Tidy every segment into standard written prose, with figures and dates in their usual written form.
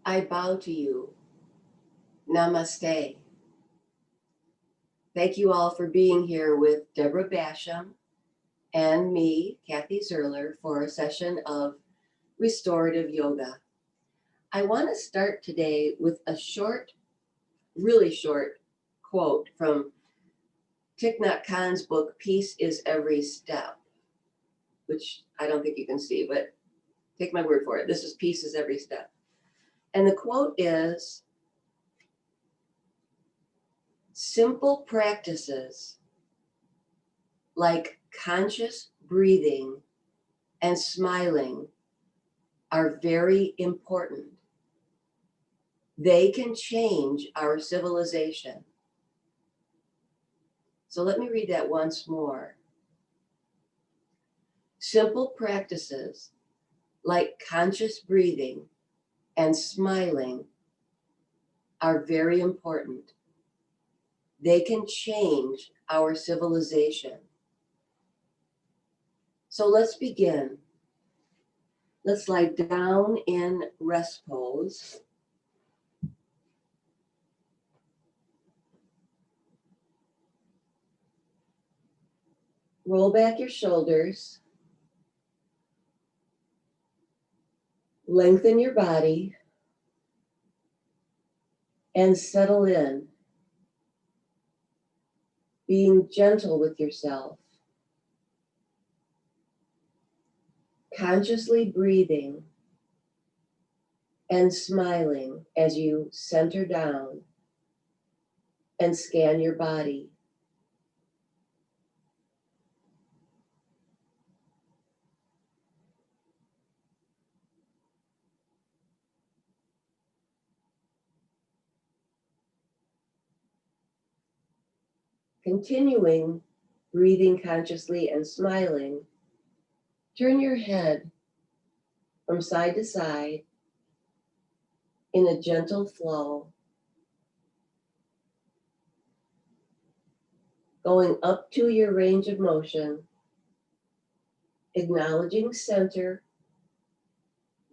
I bow to you. Namaste. Thank you all for being here with Deborah Basham and me, Kathy Zerler, for a session of restorative yoga. I want to start today with a short, really short quote from Thich Nhat Hanh's book, Peace is Every Step, which I don't think you can see, but take my word for it. This is Peace is Every Step. And the quote is, simple practices like conscious breathing and smiling are very important. They can change our civilization. So let me read that once more. Simple practices like conscious breathing and smiling are very important. They can change our civilization. So let's begin. Let's lie down in rest pose. Roll back your shoulders. Lengthen your body and settle in, being gentle with yourself. Consciously breathing and smiling as you center down and scan your body. Continuing breathing consciously and smiling, turn your head from side to side in a gentle flow, going up to your range of motion, acknowledging center,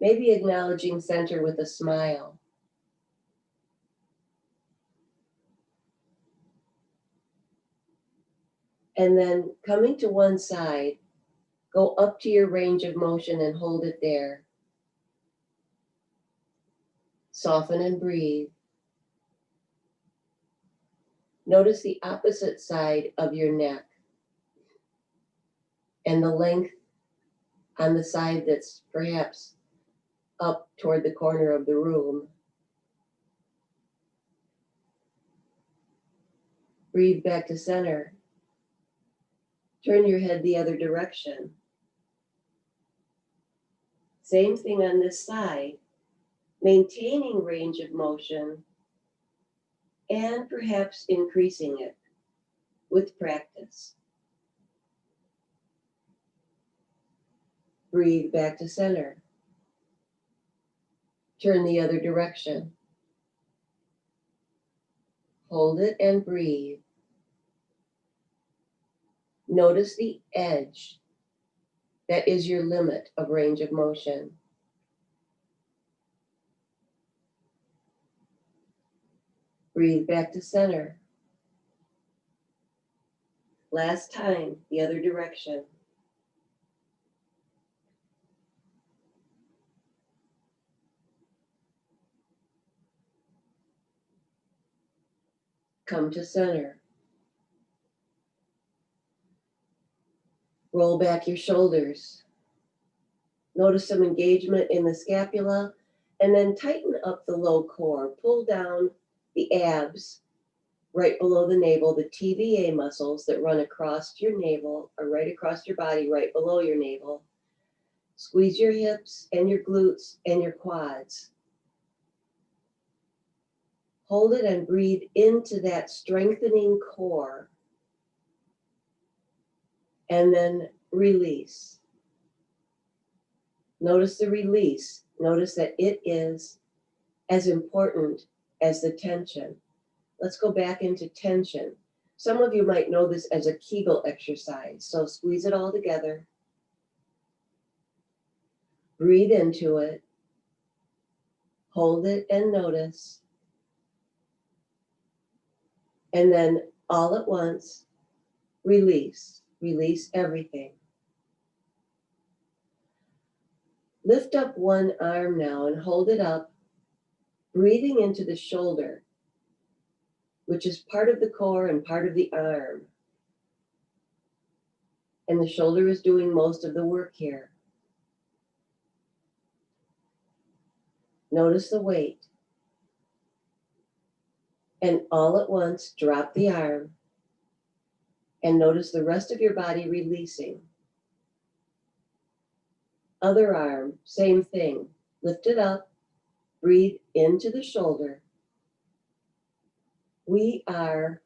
maybe acknowledging center with a smile. And then coming to one side, go up to your range of motion and hold it there. Soften and breathe. Notice the opposite side of your neck and the length on the side that's perhaps up toward the corner of the room. Breathe back to center. Turn your head the other direction. Same thing on this side, maintaining range of motion and perhaps increasing it with practice. Breathe back to center. Turn the other direction. Hold it and breathe. Notice the edge that is your limit of range of motion. Breathe back to center. Last time, the other direction. Come to center. Roll back your shoulders. Notice some engagement in the scapula, and then tighten up the low core. Pull down the abs right below the navel, the TVA muscles that run across your navel, or right across your body, right below your navel. Squeeze your hips and your glutes and your quads. Hold it and breathe into that strengthening core. And then release. Notice the release. Notice that it is as important as the tension. Let's go back into tension. Some of you might know this as a Kegel exercise. So squeeze it all together. Breathe into it. Hold it and notice. And then all at once, release. Release everything. Lift up one arm now and hold it up, breathing into the shoulder, which is part of the core and part of the arm. And the shoulder is doing most of the work here. Notice the weight. And all at once, drop the arm and notice the rest of your body releasing. Other arm, same thing. Lift it up, breathe into the shoulder. We are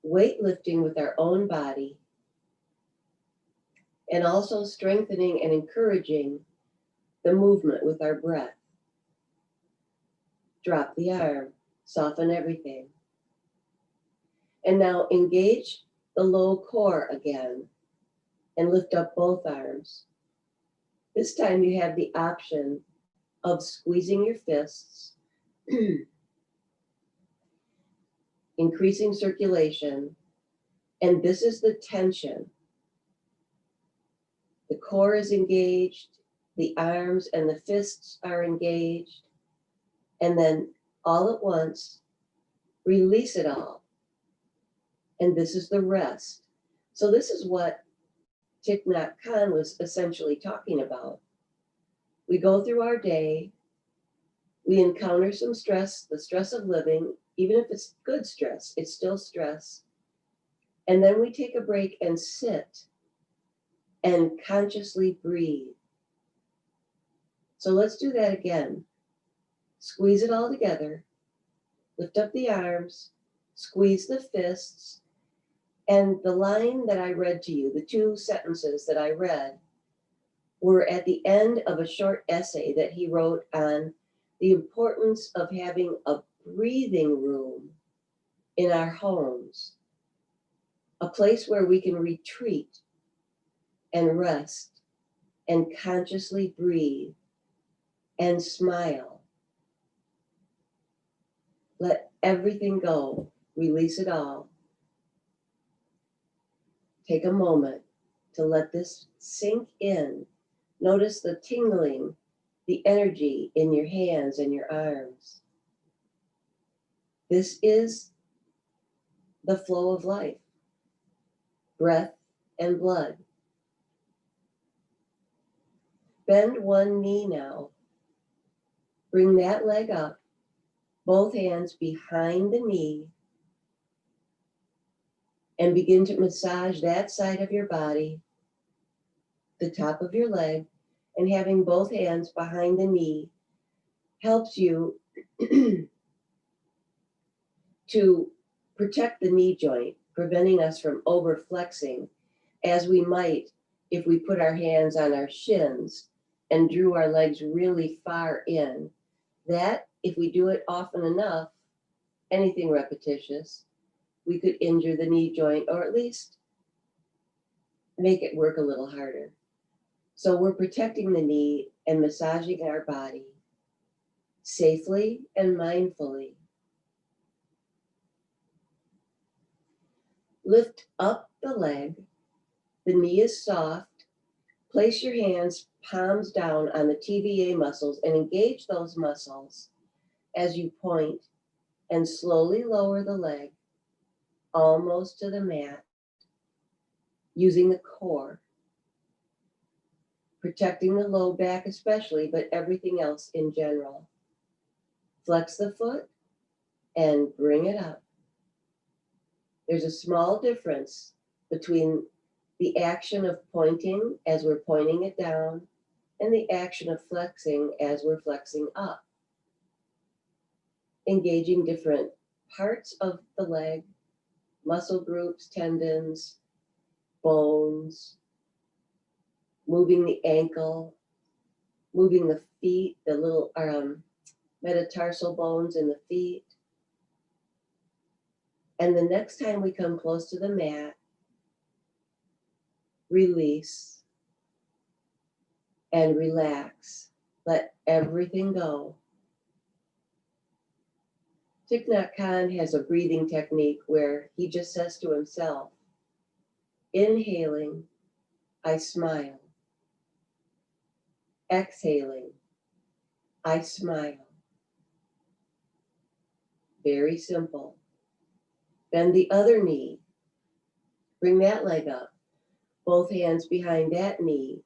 weightlifting with our own body and also strengthening and encouraging the movement with our breath. Drop the arm, soften everything. And now engage the low core again and lift up both arms. This time you have the option of squeezing your fists, increasing circulation, and this is the tension. The core is engaged, the arms and the fists are engaged, and then all at once, release it all. And this is the rest. So this is what Thich Nhat Hanh was essentially talking about. We go through our day, we encounter some stress, the stress of living, even if it's good stress, it's still stress. And then we take a break and sit and consciously breathe. So let's do that again. Squeeze it all together, lift up the arms, squeeze the fists, and the line that I read to you, the two sentences that I read, were at the end of a short essay that he wrote on the importance of having a breathing room in our homes, a place where we can retreat and rest and consciously breathe and smile. Let everything go, release it all. Take a moment to let this sink in. Notice the tingling, the energy in your hands and your arms. This is the flow of life, breath and blood. Bend one knee now. Bring that leg up, both hands behind the knee, and begin to massage that side of your body, the top of your leg, and having both hands behind the knee helps you to protect the knee joint, preventing us from overflexing as we might if we put our hands on our shins and drew our legs really far in. That, if we do it often enough, anything repetitious, we could injure the knee joint or at least make it work a little harder. So we're protecting the knee and massaging our body safely and mindfully. Lift up the leg. The knee is soft. Place your hands palms down on the TVA muscles and engage those muscles as you point and slowly lower the leg almost to the mat using the core, protecting the low back especially, but everything else in general. Flex the foot and bring it up. There's a small difference between the action of pointing as we're pointing it down and the action of flexing as we're flexing up. Engaging different parts of the leg, muscle groups, tendons, bones, moving the ankle, moving the feet, the little metatarsal bones in the feet. And the next time we come close to the mat, release and relax. Let everything go. Thich Nhat Hanh has a breathing technique where he just says to himself, inhaling, I smile. Exhaling, I smile. Very simple. Bend the other knee. Bring that leg up. Both hands behind that knee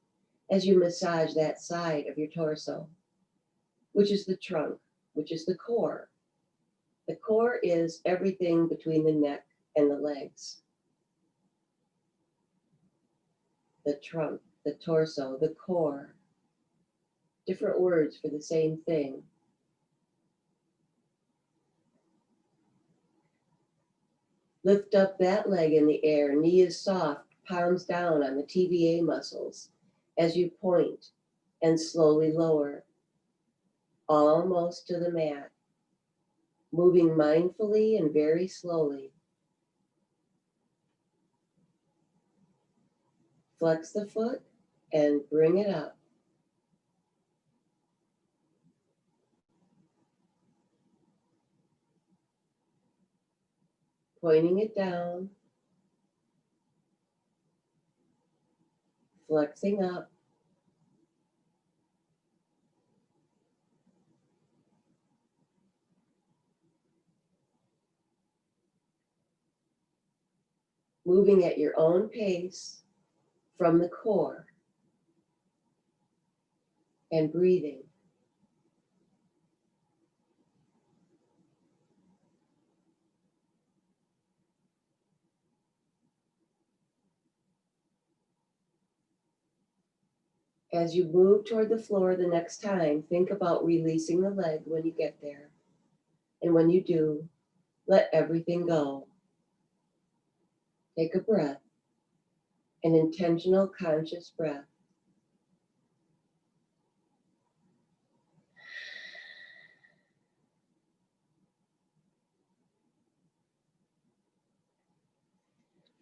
as you massage that side of your torso, which is the trunk, which is the core. The core is everything between the neck and the legs. The trunk, the torso, the core. Different words for the same thing. Lift up that leg in the air, knee is soft, palms down on the TVA muscles as you point and slowly lower, almost to the mat, moving mindfully and very slowly. Flex the foot and bring it up. Pointing it down, flexing up. Moving at your own pace from the core and breathing. As you move toward the floor the next time, think about releasing the leg when you get there. And when you do, let everything go. Take a breath, an intentional, conscious breath.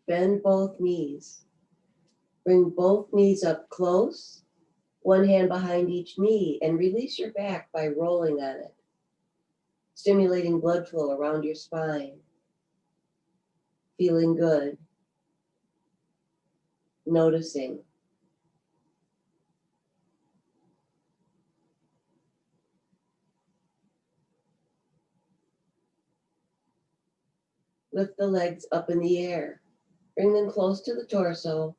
Bend both knees. Bring both knees up close, one hand behind each knee, and release your back by rolling on it, stimulating blood flow around your spine. Feeling good. Noticing. Lift the legs up in the air. Bring them close to the torso.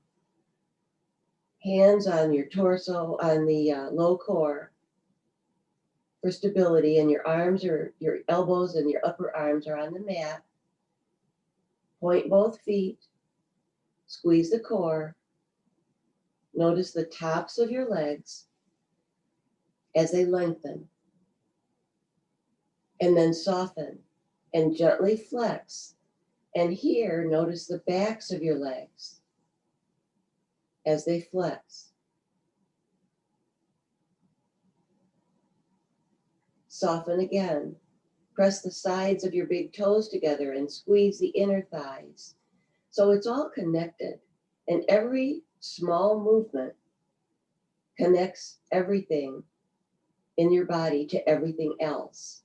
Hands on your torso, on the low core for stability, and your arms or your elbows and your upper arms are on the mat. Point both feet. Squeeze the core. Notice the tops of your legs as they lengthen. And then soften and gently flex. And here, notice the backs of your legs as they flex. Soften again. Press the sides of your big toes together and squeeze the inner thighs. So it's all connected. And every small movement connects everything in your body to everything else.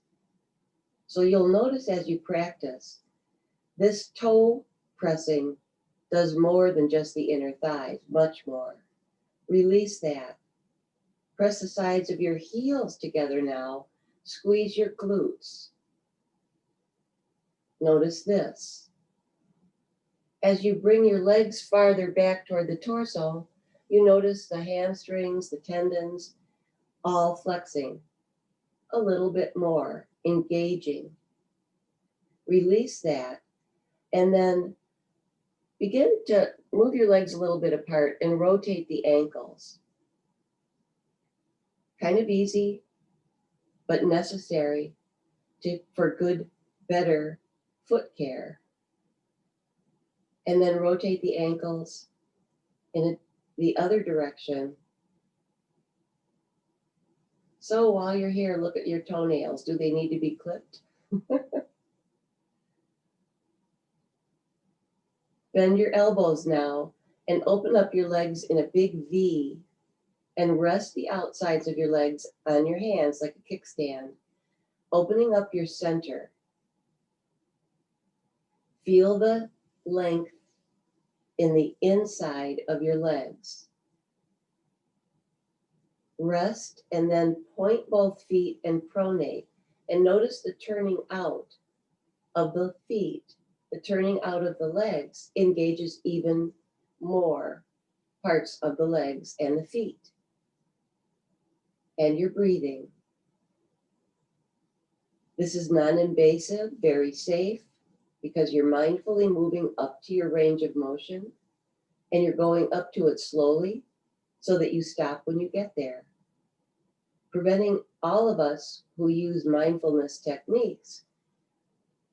So you'll notice as you practice, this toe pressing does more than just the inner thighs, much more. Release that. Press the sides of your heels together now. Squeeze your glutes. Notice this. As you bring your legs farther back toward the torso, you notice the hamstrings, the tendons, all flexing a little bit more, engaging. Release that, and then begin to move your legs a little bit apart and rotate the ankles. Kind of easy, but necessary for good, better foot care. And then rotate the ankles in the other direction. So while you're here, look at your toenails. Do they need to be clipped? Bend your elbows now and open up your legs in a big V and rest the outsides of your legs on your hands like a kickstand, opening up your center. Feel the length in the inside of your legs. Rest and then point both feet and pronate. And notice the turning out of the feet. The turning out of the legs engages even more parts of the legs and the feet. And your breathing. This is non-invasive, very safe, because you're mindfully moving up to your range of motion and you're going up to it slowly so that you stop when you get there. Preventing all of us who use mindfulness techniques,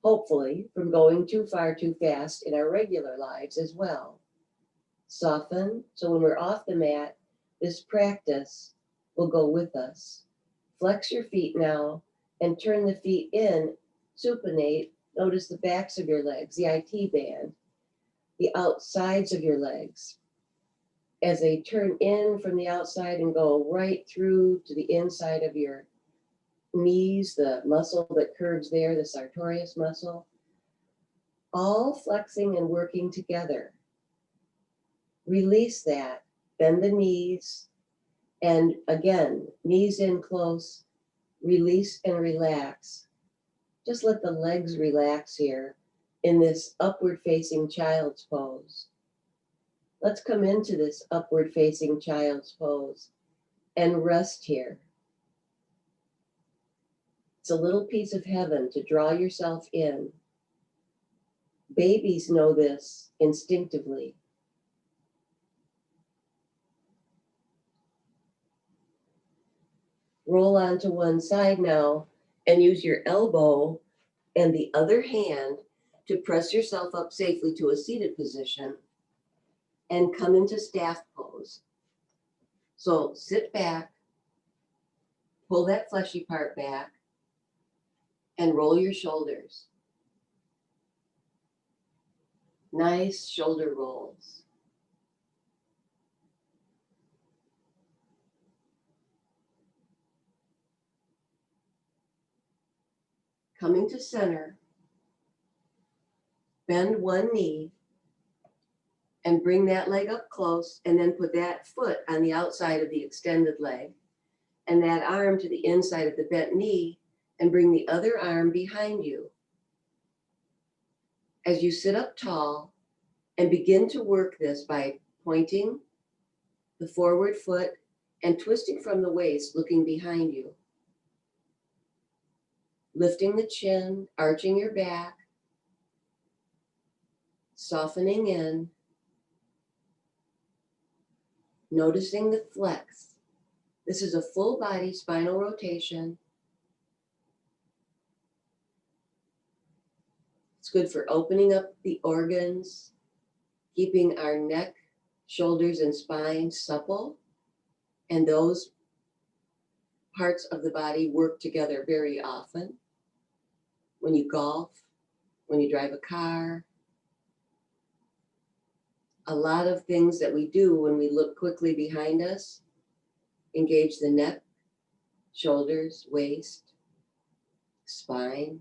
hopefully, from going too far too fast in our regular lives as well. Soften, so when we're off the mat, this practice will go with us. Flex your feet now and turn the feet in, supinate. Notice the backs of your legs, the IT band, the outsides of your legs, as they turn in from the outside and go right through to the inside of your knees, the muscle that curves there, the sartorius muscle, all flexing and working together. Release that, bend the knees, and again, knees in close, release and relax. Just let the legs relax here in this upward facing child's pose. Let's come into this upward facing child's pose and rest here. It's a little piece of heaven to draw yourself in. Babies know this instinctively. Roll onto one side now and use your elbow and the other hand to press yourself up safely to a seated position and come into staff pose. So sit back, pull that fleshy part back, and roll your shoulders. Nice shoulder rolls. Coming to center, bend one knee and bring that leg up close, and then put that foot on the outside of the extended leg and that arm to the inside of the bent knee, and bring the other arm behind you. As you sit up tall and begin to work this by pointing the forward foot and twisting from the waist, looking behind you. Lifting the chin, arching your back, softening in, noticing the flex. This is a full body spinal rotation. It's good for opening up the organs, keeping our neck, shoulders, and spine supple, and those parts of the body work together very often. When you golf, when you drive a car, a lot of things that we do when we look quickly behind us engage the neck, shoulders, waist, spine.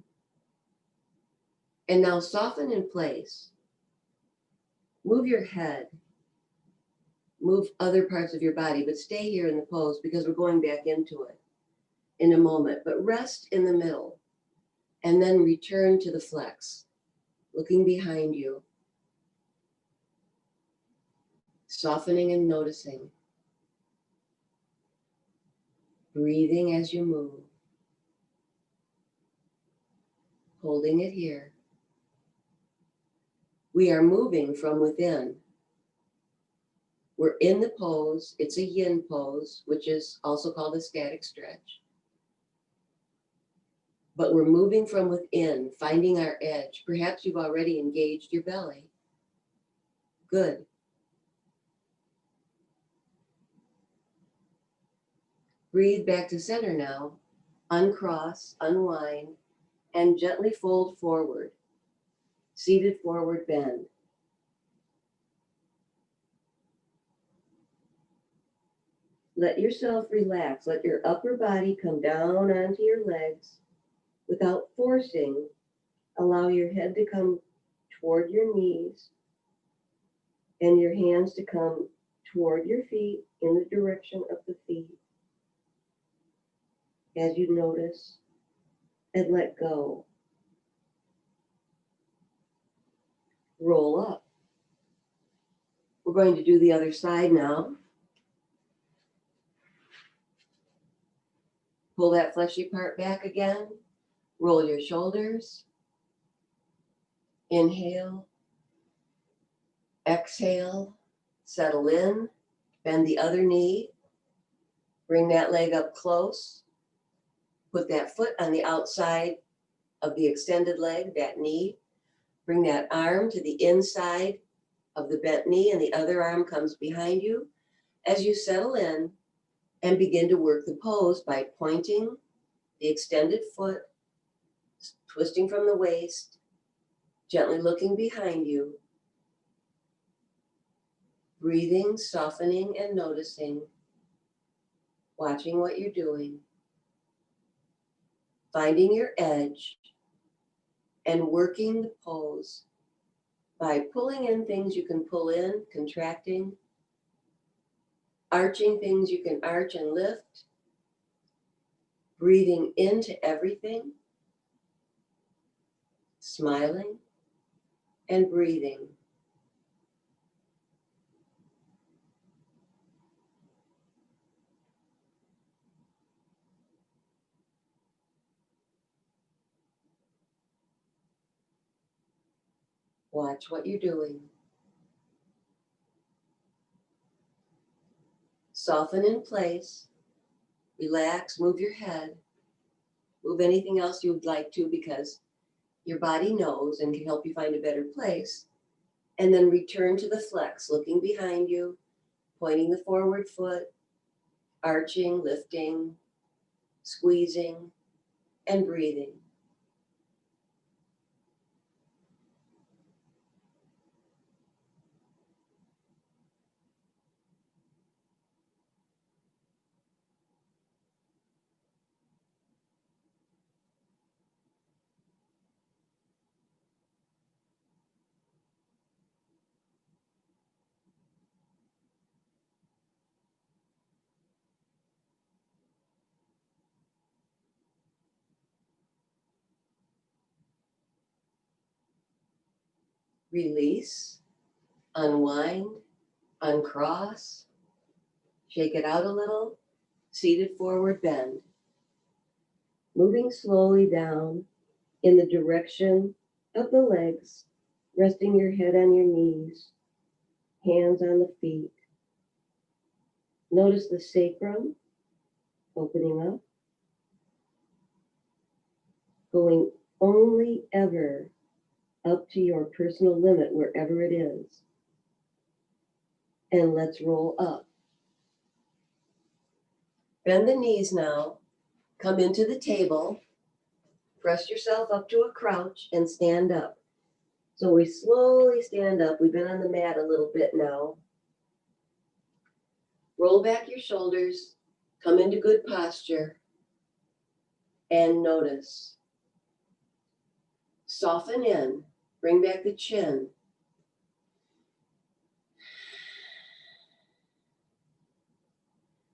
And now soften in place. Move your head. Move other parts of your body, but stay here in the pose because we're going back into it in a moment. But rest in the middle and then return to the flex, looking behind you, softening and noticing, breathing as you move, holding it here. We are moving from within. We're in the pose. It's a yin pose, which is also called a static stretch. But we're moving from within, finding our edge. Perhaps you've already engaged your belly. Good. Breathe back to center now. Uncross, unwind, and gently fold forward. Seated forward bend. Let yourself relax. Let your upper body come down onto your legs without forcing. Allow your head to come toward your knees and your hands to come toward your feet in the direction of the feet as you notice and let go. Roll up. We're going to do the other side now. Pull that fleshy part back again. Roll your shoulders. Inhale. Exhale. Settle in. Bend the other knee. Bring that leg up close. Put that foot on the outside of the extended leg, that knee. Bring that arm to the inside of the bent knee, and the other arm comes behind you. As you settle in and begin to work the pose by pointing the extended foot, twisting from the waist, gently looking behind you, breathing, softening, and noticing, watching what you're doing, finding your edge, and working the pose by pulling in things you can pull in, contracting, arching things you can arch and lift, breathing into everything, smiling, and breathing. Watch what you're doing. Soften in place, relax, move your head, move anything else you would like to because your body knows and can help you find a better place. And then return to the flex, looking behind you, pointing the forward foot, arching, lifting, squeezing, and breathing. Release, unwind, uncross, shake it out a little, seated forward bend. Moving slowly down in the direction of the legs, resting your head on your knees, hands on the feet. Notice the sacrum opening up, going only ever up to your personal limit, wherever it is. And let's roll up. Bend the knees now, come into the table, press yourself up to a crouch and stand up. So we slowly stand up. We've been on the mat a little bit now. Roll back your shoulders, come into good posture, and notice. Soften in, bring back the chin.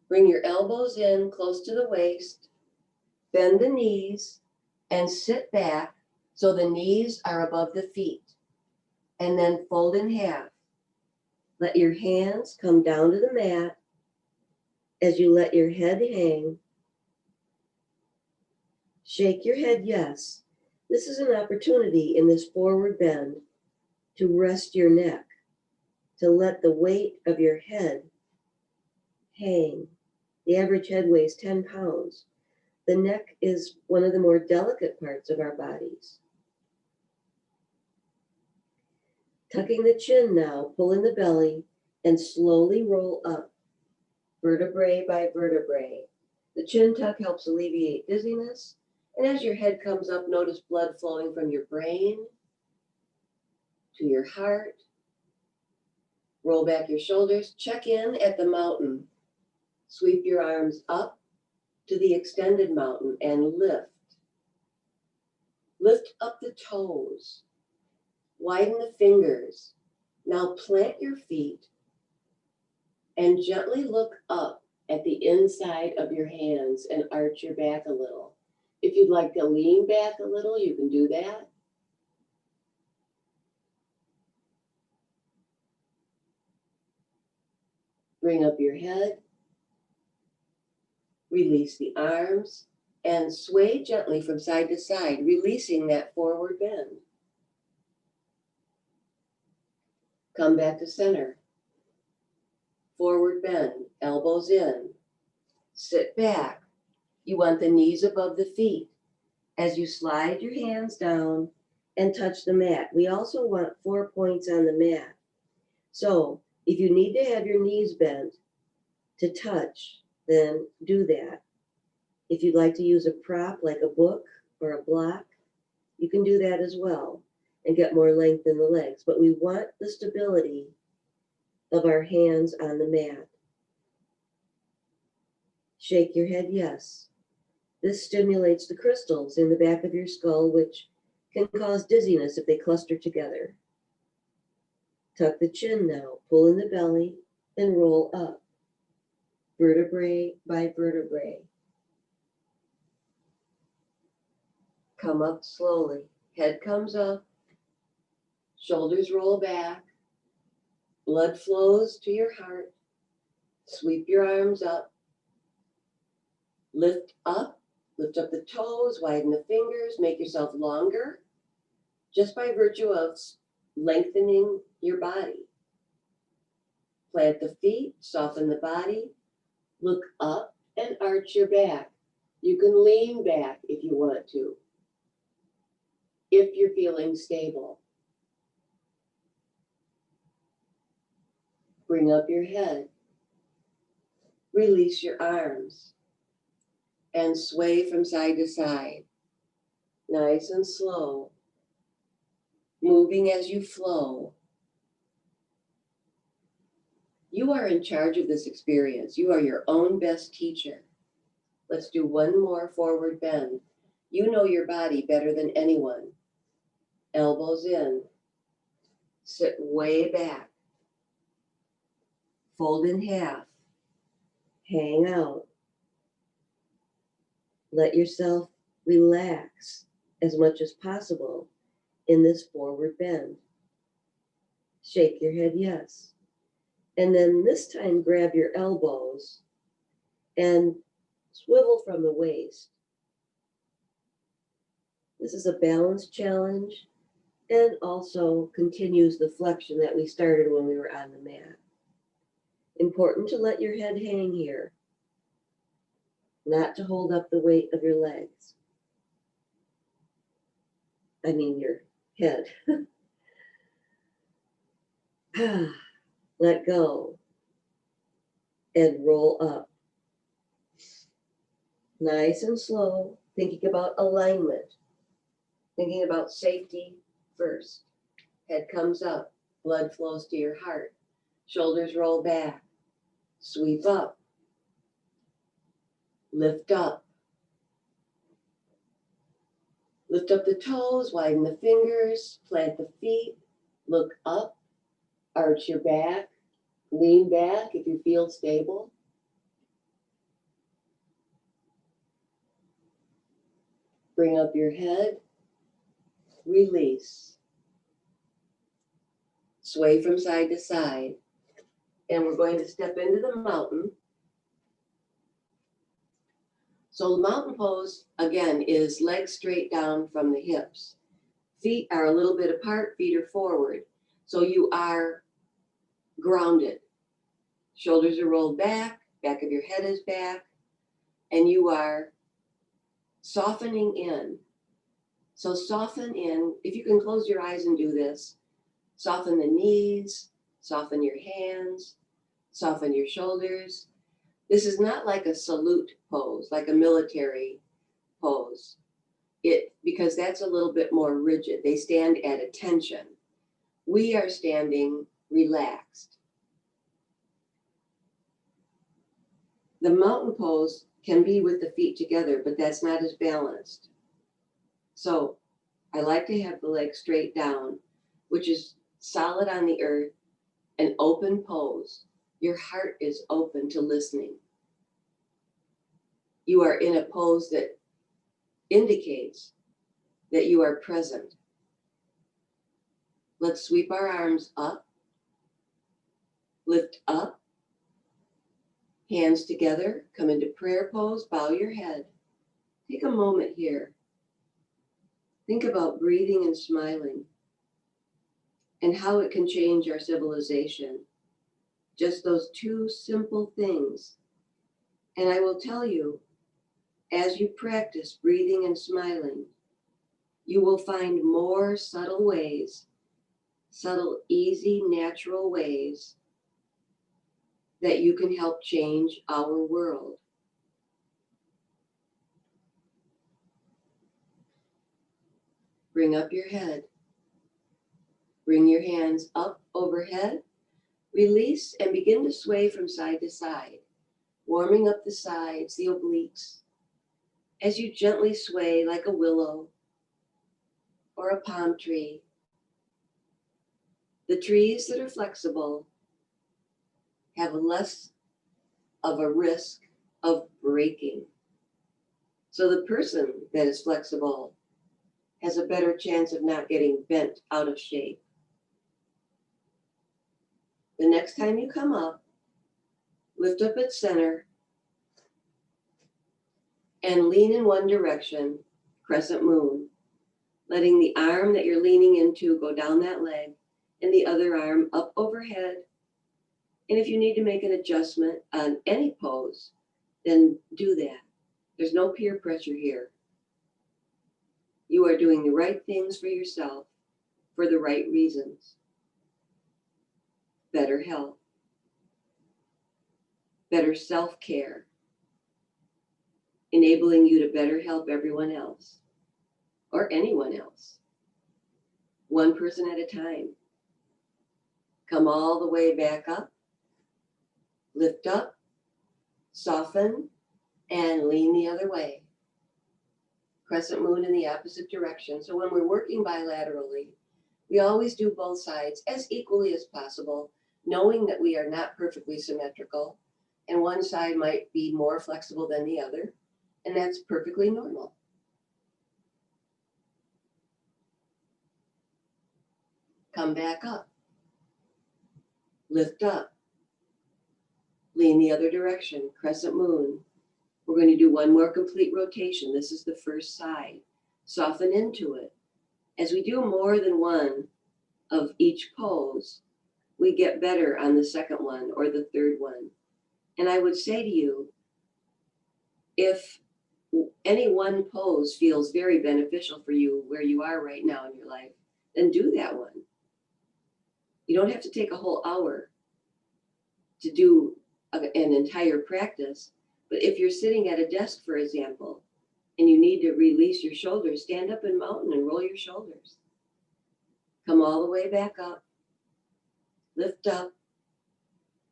Bring your elbows in close to the waist, bend the knees, and sit back so the knees are above the feet. And then fold in half. Let your hands come down to the mat as you let your head hang. Shake your head yes. This is an opportunity in this forward bend to rest your neck, to let the weight of your head hang. The average head weighs 10 pounds. The neck is one of the more delicate parts of our bodies. Tucking the chin now, pull in the belly, and slowly roll up, vertebrae by vertebrae. The chin tuck helps alleviate dizziness, and as your head comes up, notice blood flowing from your brain to your heart. Roll back your shoulders, check in at the mountain. Sweep your arms up to the extended mountain and lift. Lift up the toes. Widen the fingers. Now plant your feet and gently look up at the inside of your hands and arch your back a little. If you'd like to lean back a little, you can do that. Bring up your head. Release the arms and sway gently from side to side, releasing that forward bend. Come back to center. Forward bend, elbows in. Sit back. You want the knees above the feet as you slide your hands down and touch the mat. We also want 4 points on the mat. So if you need to have your knees bent to touch, then do that. If you'd like to use a prop like a book or a block, you can do that as well and get more length in the legs. But we want the stability of our hands on the mat. Shake your head yes. This stimulates the crystals in the back of your skull, which can cause dizziness if they cluster together. Tuck the chin now, pull in the belly, and roll up, vertebrae by vertebrae. Come up slowly. Head comes up, shoulders roll back, blood flows to your heart. Sweep your arms up, lift up the toes, widen the fingers, make yourself longer just by virtue of lengthening your body. Plant the feet, soften the body, look up and arch your back. You can lean back if you want to, if you're feeling stable. Bring up your head. Release your arms and sway from side to side. Nice and slow. Moving as you flow. You are in charge of this experience. You are your own best teacher. Let's do one more forward bend. You know your body better than anyone. Elbows in. Sit way back. Fold in half. Hang out. Let yourself relax as much as possible in this forward bend. Shake your head yes. And then this time grab your elbows and swivel from the waist. This is a balance challenge and also continues the flexion that we started when we were on the mat. Important to let your head hang here, not to hold up the weight of your legs. I mean your head. Let go and roll up. Nice and slow, thinking about alignment, thinking about safety first. Head comes up, blood flows to your heart, shoulders roll back, sweep up, lift up. Lift up the toes, widen the fingers, plant the feet, look up, arch your back, lean back if you feel stable. Bring up your head, release. Sway from side to side. And we're going to step into the mountain. So the mountain pose, again, is legs straight down from the hips. Feet are a little bit apart, feet are forward. So you are grounded. Shoulders are rolled back, back of your head is back, and you are softening in. So soften in, if you can close your eyes and do this, soften the knees, soften your hands, soften your shoulders. This is not like a salute pose, like a military pose. Because that's a little bit more rigid. They stand at attention. We are standing relaxed. The mountain pose can be with the feet together, but that's not as balanced. So I like to have the legs straight down. which is solid on the earth, an open pose. Your heart is open to listening. You are in a pose that indicates that you are present. Let's sweep our arms up, lift up, hands together, come into prayer pose, bow your head. Take a moment here. Think about breathing and smiling and how it can change our civilization. Just those two simple things. And I will tell you, as you practice breathing and smiling, you will find more subtle ways, subtle, easy, natural ways that you can help change our world. Bring up your head. Bring your hands up overhead. Release and begin to sway from side to side, warming up the sides, the obliques, as you gently sway like a willow or a palm tree. The trees that are flexible have less of a risk of breaking. So the person that is flexible has a better chance of not getting bent out of shape. The next time you come up, lift up at center and lean in one direction, crescent moon, letting the arm that you're leaning into go down that leg and the other arm up overhead. And if you need to make an adjustment on any pose, then do that. There's no peer pressure here. You are doing the right things for yourself for the right reasons. Better health, better self-care, enabling you to better help everyone else or anyone else, one person at a time. Come all the way back up, lift up, soften, and lean the other way. Crescent moon in the opposite direction. So when we're working bilaterally, we always do both sides as equally as possible, knowing that we are not perfectly symmetrical, and one side might be more flexible than the other, and that's perfectly normal. Come back up, lift up, lean the other direction, crescent moon. We're going to do one more complete rotation. This is the first side. Soften into it. As we do more than one of each pose, we get better on the second one or the third one. And I would say to you, if any one pose feels very beneficial for you where you are right now in your life, then do that one. You don't have to take a whole hour to do an entire practice. But if you're sitting at a desk, for example, and you need to release your shoulders, stand up in mountain and roll your shoulders. Come all the way back up, lift up,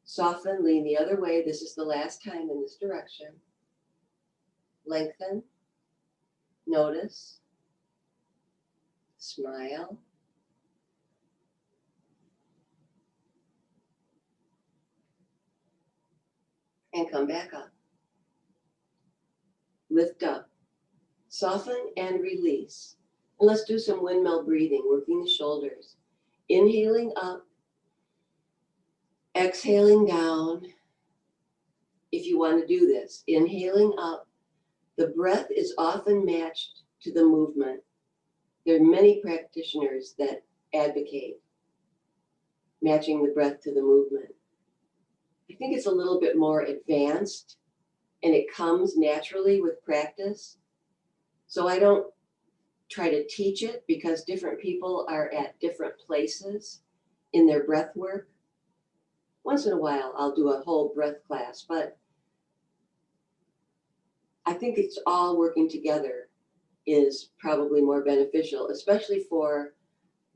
soften, lean the other way. This is the last time in this direction. Lengthen, notice, smile, and come back up. Lift up, soften, and release. And let's do some windmill breathing, working the shoulders. Inhaling up, exhaling down. If you want to do this, inhaling up, the breath is often matched to the movement. There are many practitioners that advocate matching the breath to the movement. I think it's a little bit more advanced and it comes naturally with practice. So I don't try to teach it because different people are at different places in their breath work. Once in a while, I'll do a whole breath class, but I think it's all working together is probably more beneficial, especially for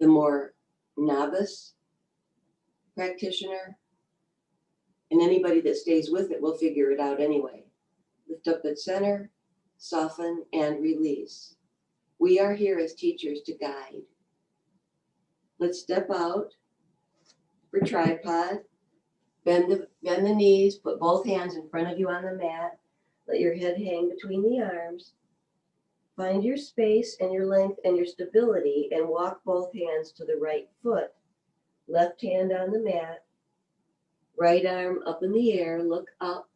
the more novice practitioner. And anybody that stays with it will figure it out anyway. Lift up at center, soften, and release. We are here as teachers to guide. Let's step out for tripod. Bend the knees, put both hands in front of you on the mat. Let your head hang between the arms. Find your space and your length and your stability and walk both hands to the right foot. Left hand on the mat. Right arm up in the air. Look up.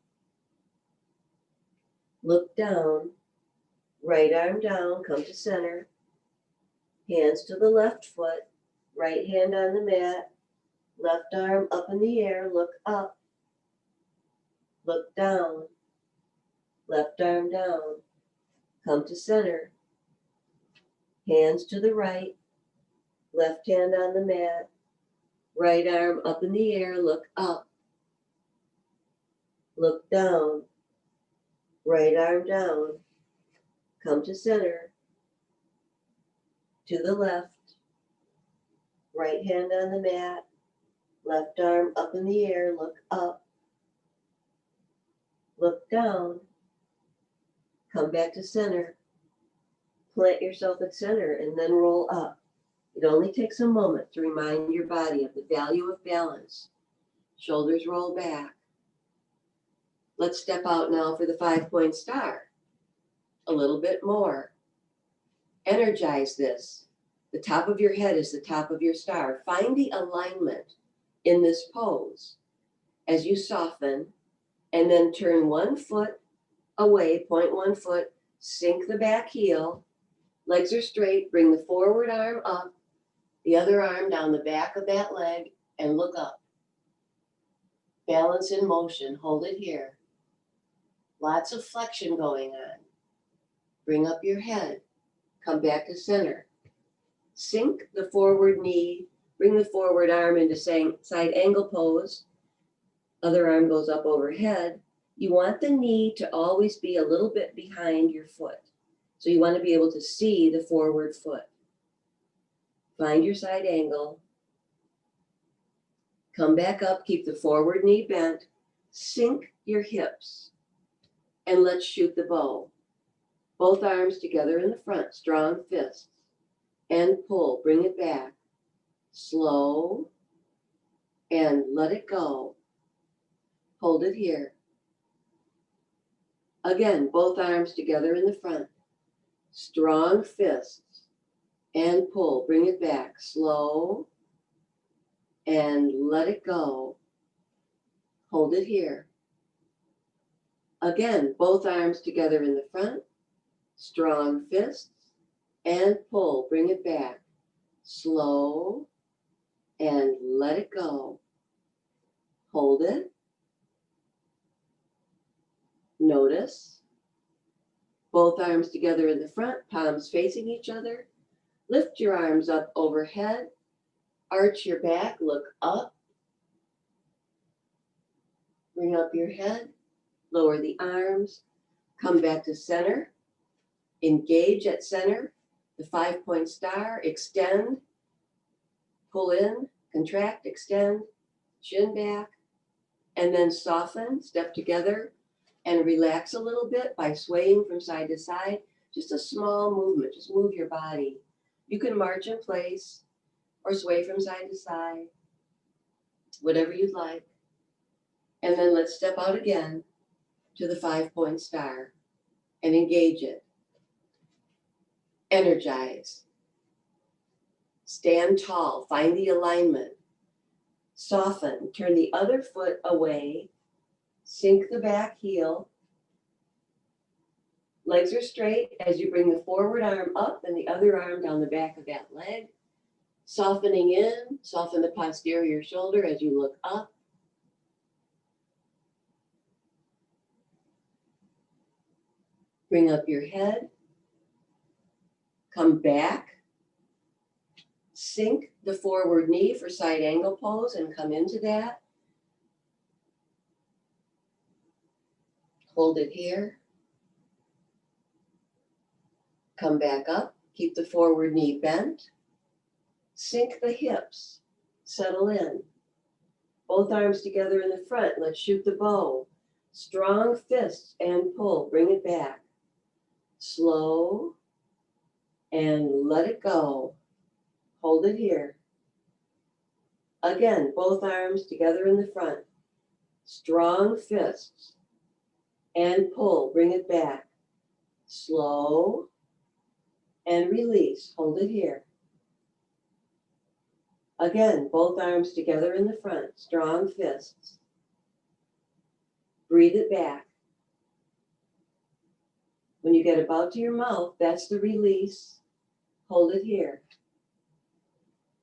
Look down. Right arm down. Come to center. Hands to the left foot. Right hand on the mat. Left arm up in the air. Look up. Look down. Left arm down. Come to center. Hands to the right. Left hand on the mat. Right arm up in the air. Look up. Look down. Right arm down. Come to center. To the left. Right hand on the mat. Left arm up in the air. Look up. Look down. Come back to center. Plant yourself at center and then roll up. It only takes a moment to remind your body of the value of balance. Shoulders roll back. Let's step out now for the 5-point star. A little bit more. Energize this. The top of your head is the top of your star. Find the alignment in this pose as you soften, and then turn one foot away, point one foot, sink the back heel, legs are straight, bring the forward arm up, the other arm down the back of that leg, and look up. Balance in motion, hold it here. Lots of flexion going on. Bring up your head, come back to center. Sink the forward knee, bring the forward arm into side angle pose. Other arm goes up overhead. You want the knee to always be a little bit behind your foot. So you want to be able to see the forward foot. Find your side angle. Come back up, keep the forward knee bent. Sink your hips. And let's shoot the bow. Both arms together in the front, strong fists. And pull, bring it back. Slow. And let it go. Hold it here. Again, both arms together in the front. Strong fists. And pull, bring it back. Slow. And let it go. Hold it here. Again, both arms together in the front. Strong fists. And pull, bring it back. Slow. And let it go. Hold it. Notice. Both arms together in the front, palms facing each other. Lift your arms up overhead. Arch your back, look up. Bring up your head. Lower the arms. Come back to center. Engage at center. The 5-point star. Extend. Pull in. Contract. Extend. Chin back. And then soften. Step together. And relax a little bit by swaying from side to side. Just a small movement. Just move your body. You can march in place or sway from side to side. Whatever you'd like. And then let's step out again to the 5-point star and engage it. Energize. Stand tall. Find the alignment. Soften. Turn the other foot away. Sink the back heel. Legs are straight as you bring the forward arm up and the other arm down the back of that leg. Softening in. Soften the posterior shoulder as you look up. Bring up your head. Come back. Sink the forward knee for side angle pose and come into that. Hold it here. Come back up. Keep the forward knee bent. Sink the hips. Settle in. Both arms together in the front. Let's shoot the bow. Strong fists and pull. Bring it back. Slow. And let it go. Hold it here. Again, both arms together in the front. Strong fists. And pull, bring it back. Slow. And release, hold it here. Again, both arms together in the front. Strong fists. Breathe it back. When you get about to your mouth, that's the release. Hold it here.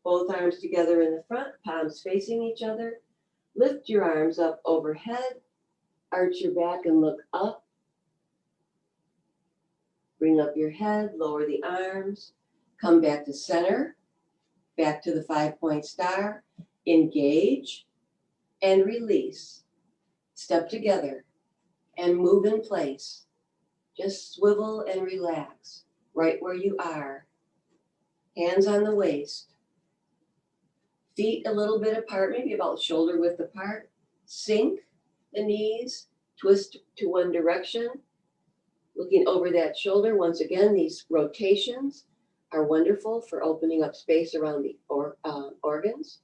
Both arms together in the front, palms facing each other. Lift your arms up overhead. Arch your back and look up. Bring up your head, lower the arms. Come back to center. Back to the 5-point star. Engage and release. Step together and move in place. Just swivel and relax right where you are. Hands on the waist. Feet a little bit apart, maybe about shoulder width apart. Sink the knees, twist to one direction. Looking over that shoulder. Once again, these rotations are wonderful for opening up space around the organs.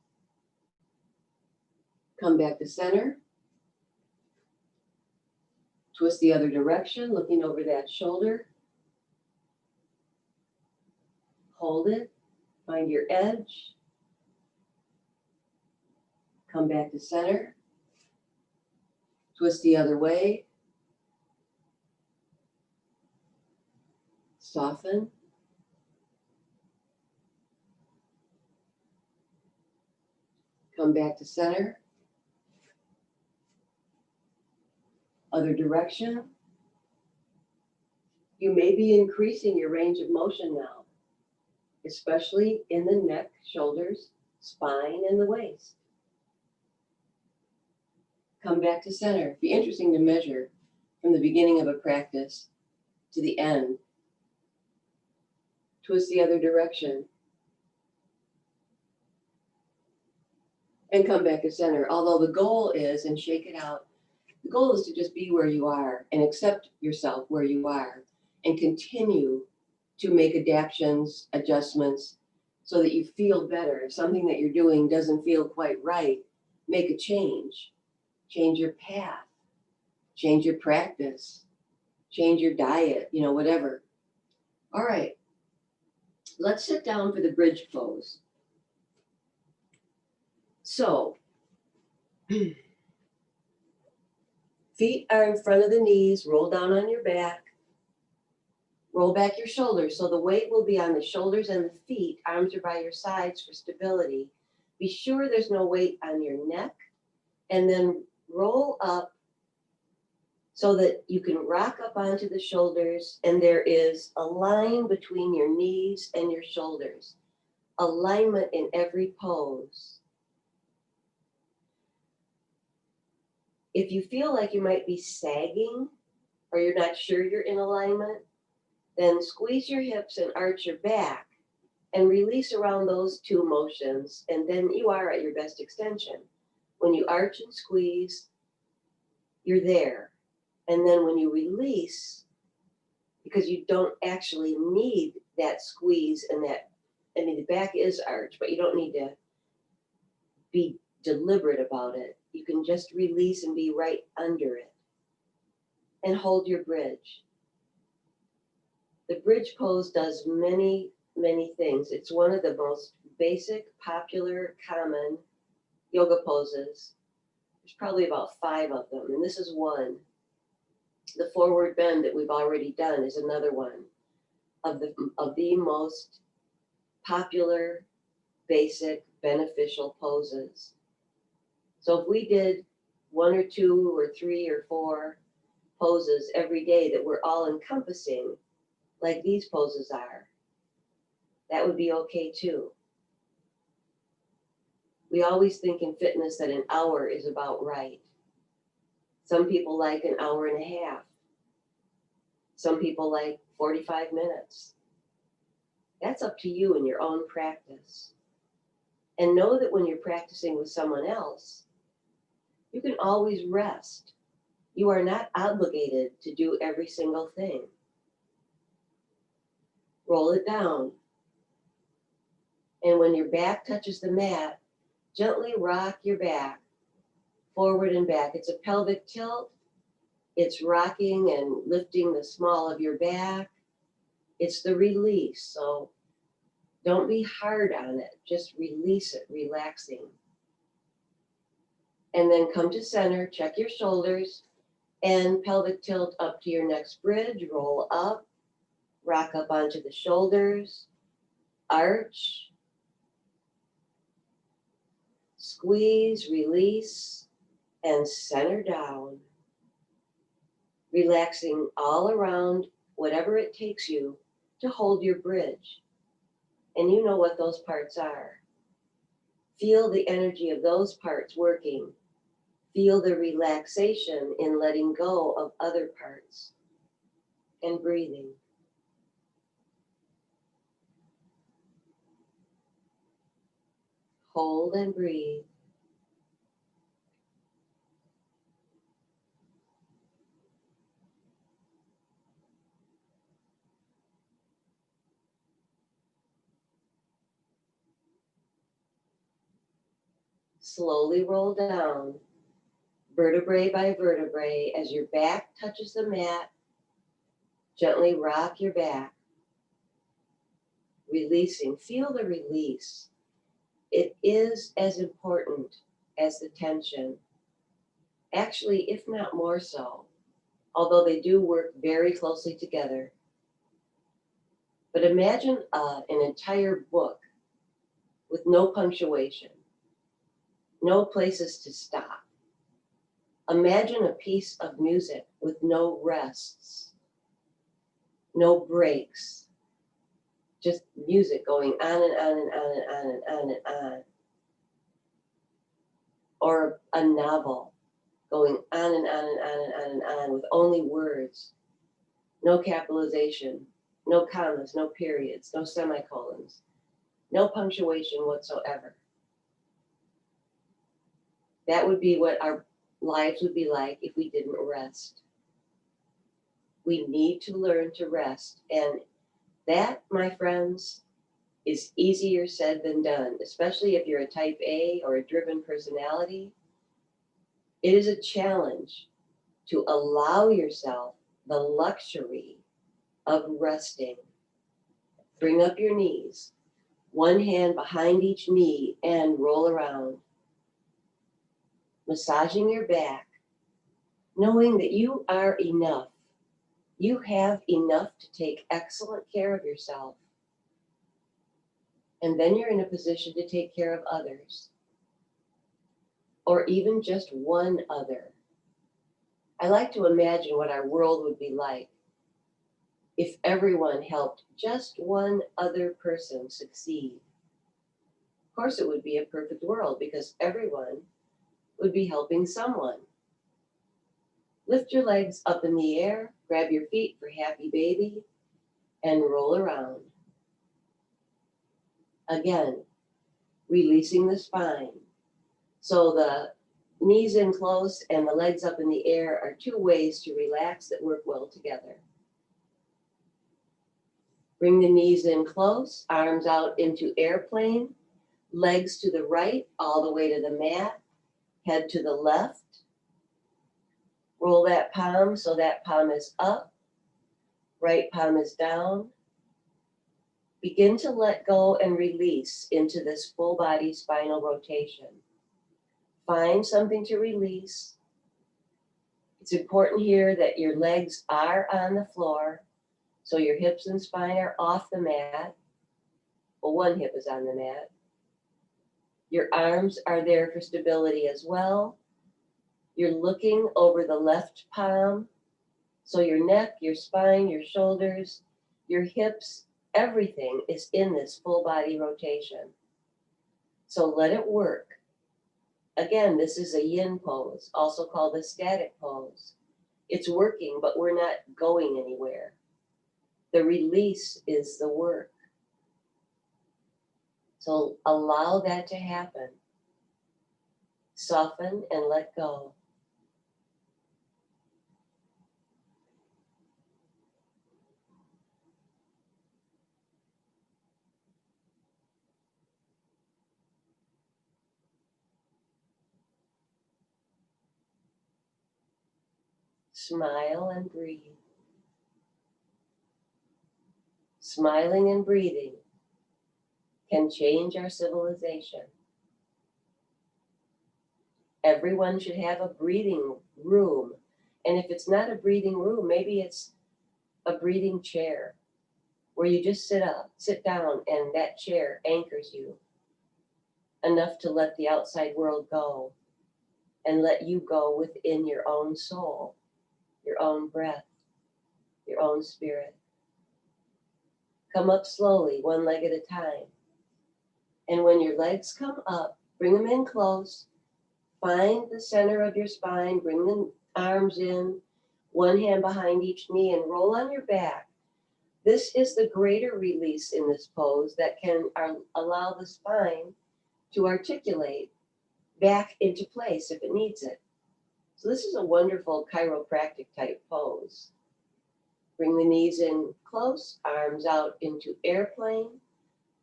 Come back to center. Twist the other direction, looking over that shoulder. Hold it. Find your edge. Come back to center. Twist the other way. Soften. Come back to center. Other direction. You may be increasing your range of motion now, especially in the neck, shoulders, spine, and the waist. Come back to center. It'd be interesting to measure from the beginning of a practice to the end. Twist the other direction. And come back to center. Although the goal is, and shake it out, the goal is to just be where you are and accept yourself where you are and continue to make adaptations, adjustments, so that you feel better. If something that you're doing doesn't feel quite right, make a change. Change your path, change your practice, change your diet, whatever. All right, let's sit down for the bridge pose. So, feet are in front of the knees, roll down on your back, roll back your shoulders. So the weight will be on the shoulders and the feet, arms are by your sides for stability. Be sure there's no weight on your neck, and then roll up so that you can rock up onto the shoulders, and there is a line between your knees and your shoulders. Alignment in every pose. If you feel like you might be sagging or you're not sure you're in alignment, then squeeze your hips and arch your back and release around those two motions, and then you are at your best extension. When you arch and squeeze, you're there. And then when you release, because you don't actually need that squeeze and the back is arched, but you don't need to be deliberate about it. You can just release and be right under it. And hold your bridge. The bridge pose does many, many things. It's one of the most basic, popular, common yoga poses. There's probably about 5 of them, and this is one. The forward bend that we've already done is another one of the most popular, basic, beneficial poses. So if we did 1 or 2 or 3 or 4 poses every day that were all encompassing, like these poses are, that would be okay too. We always think in fitness that an hour is about right. Some people like an hour and a half. Some people like 45 minutes. That's up to you in your own practice. And know that when you're practicing with someone else, you can always rest. You are not obligated to do every single thing. Roll it down. And when your back touches the mat, Gently rock your back forward and back. It's a pelvic tilt. It's rocking and lifting the small of your back. It's the release. So don't be hard on it. Just release it, relaxing. And then come to center, check your shoulders, and pelvic tilt up to your next bridge. Roll up, rock up onto the shoulders, arch, squeeze, release, and center down. Relaxing all around, whatever it takes you to hold your bridge. And you know what those parts are. Feel the energy of those parts working. Feel the relaxation in letting go of other parts and breathing. Hold and breathe. Slowly roll down, vertebrae by vertebrae, as your back touches the mat. Gently rock your back, releasing. Feel the release. It is as important as the tension. Actually, if not more so, although they do work very closely together. But imagine an entire book with no punctuation, no places to stop. Imagine a piece of music with no rests, no breaks, just music going on and on and on and on and on and on. Or a novel going on and on and on and on and on with only words, no capitalization, no commas, no periods, no semicolons, no punctuation whatsoever. That would be what our lives would be like if we didn't rest. We need to learn to rest. And that, my friends, is easier said than done, especially if you're a type A or a driven personality. It is a challenge to allow yourself the luxury of resting. Bring up your knees, one hand behind each knee, and roll around. Massaging your back, knowing that you are enough. You have enough to take excellent care of yourself. And then you're in a position to take care of others, or even just one other. I like to imagine what our world would be like if everyone helped just one other person succeed. Of course, it would be a perfect world because everyone would be helping someone. Lift your legs up in the air, grab your feet for happy baby, and roll around. Again, releasing the spine. So the knees in close and the legs up in the air are two ways to relax that work well together. Bring the knees in close, arms out into airplane, legs to the right, all the way to the mat, head to the left. Roll that palm so that palm is up, right palm is down. Begin to let go and release into this full body spinal rotation. Find something to release. It's important here that your legs are on the floor, so your hips and spine are off the mat. Well, one hip is on the mat. Your arms are there for stability as well. You're looking over the left palm, so your neck, your spine, your shoulders, your hips, everything is in this full body rotation. So let it work. Again, this is a yin pose, also called a static pose. It's working, but we're not going anywhere. The release is the work. So allow that to happen. Soften and let go. Smile and breathe. Smiling and breathing can change our civilization. Everyone should have a breathing room. And if it's not a breathing room, maybe it's a breathing chair where you just sit down, and that chair anchors you enough to let the outside world go and let you go within your own soul, your own breath, your own spirit. Come up slowly, one leg at a time. And when your legs come up, bring them in close. Find the center of your spine, bring the arms in, one hand behind each knee, and roll on your back. This is the greater release in this pose that can allow the spine to articulate back into place if it needs it. So this is a wonderful chiropractic type pose. Bring the knees in close, arms out into airplane,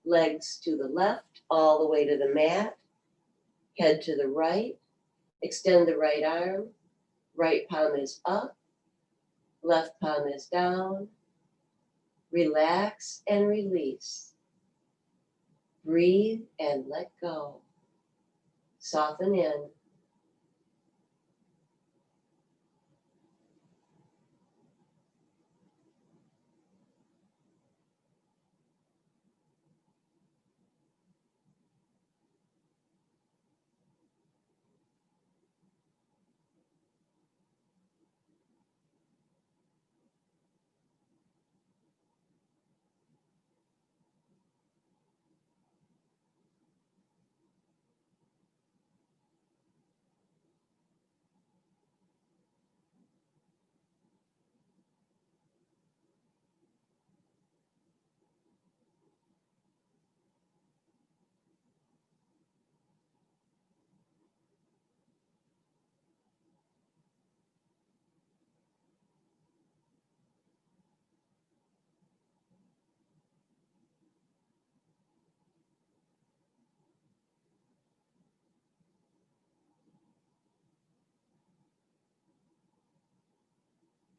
legs to the left, all the way to the mat, head to the right, extend the right arm, right palm is up, left palm is down. Relax and release. Breathe and let go. Soften in.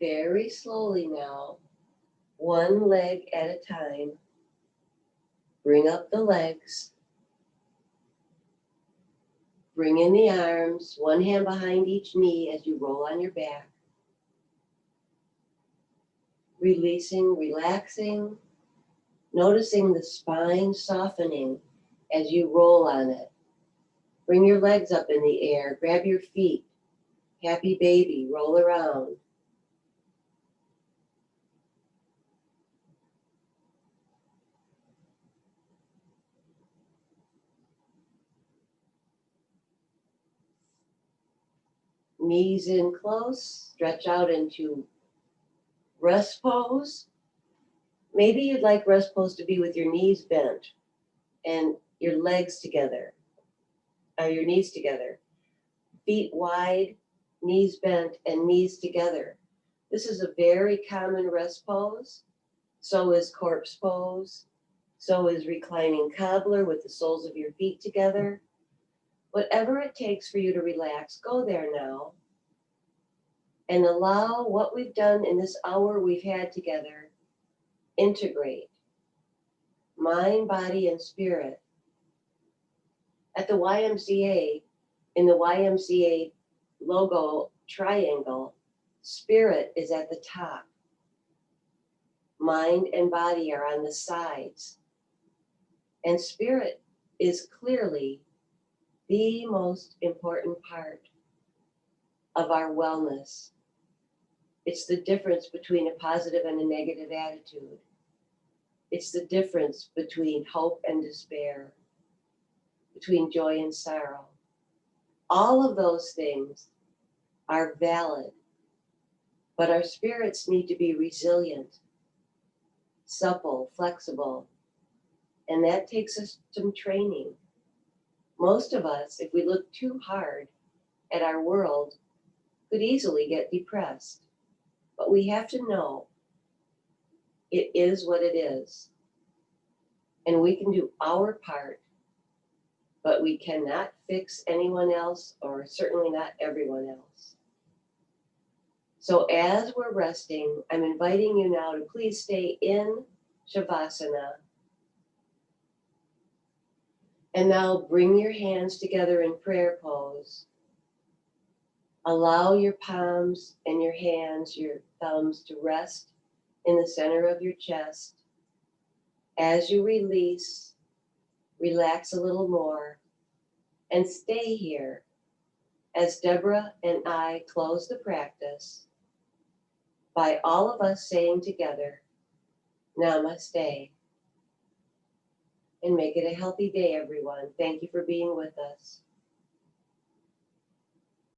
Very slowly now, one leg at a time. Bring up the legs. Bring in the arms, one hand behind each knee as you roll on your back. Releasing, relaxing, noticing the spine softening as you roll on it. Bring your legs up in the air, grab your feet. Happy baby, roll around. Knees in close, stretch out into rest pose. Maybe you'd like rest pose to be with your knees bent and your legs together, your knees together. Feet wide, knees bent, and knees together. This is a very common rest pose. So is corpse pose. So is reclining cobbler with the soles of your feet together. Whatever it takes for you to relax, go there now. And allow what we've done in this hour we've had together, integrate mind, body, and spirit. At the YMCA, in the YMCA logo triangle, spirit is at the top. Mind and body are on the sides. And spirit is clearly the most important part of our wellness. It's the difference between a positive and a negative attitude. It's the difference between hope and despair, between joy and sorrow. All of those things are valid, but our spirits need to be resilient, supple, flexible, and that takes us some training. Most of us, if we look too hard at our world, could easily get depressed. But we have to know it is what it is. And we can do our part, but we cannot fix anyone else, or certainly not everyone else. So as we're resting, I'm inviting you now to please stay in Shavasana. And now bring your hands together in prayer pose. Allow your palms and your hands, your thumbs to rest in the center of your chest. As you release, relax a little more and stay here as Deborah and I close the practice by all of us saying together, Namaste. And make it a healthy day, everyone. Thank you for being with us.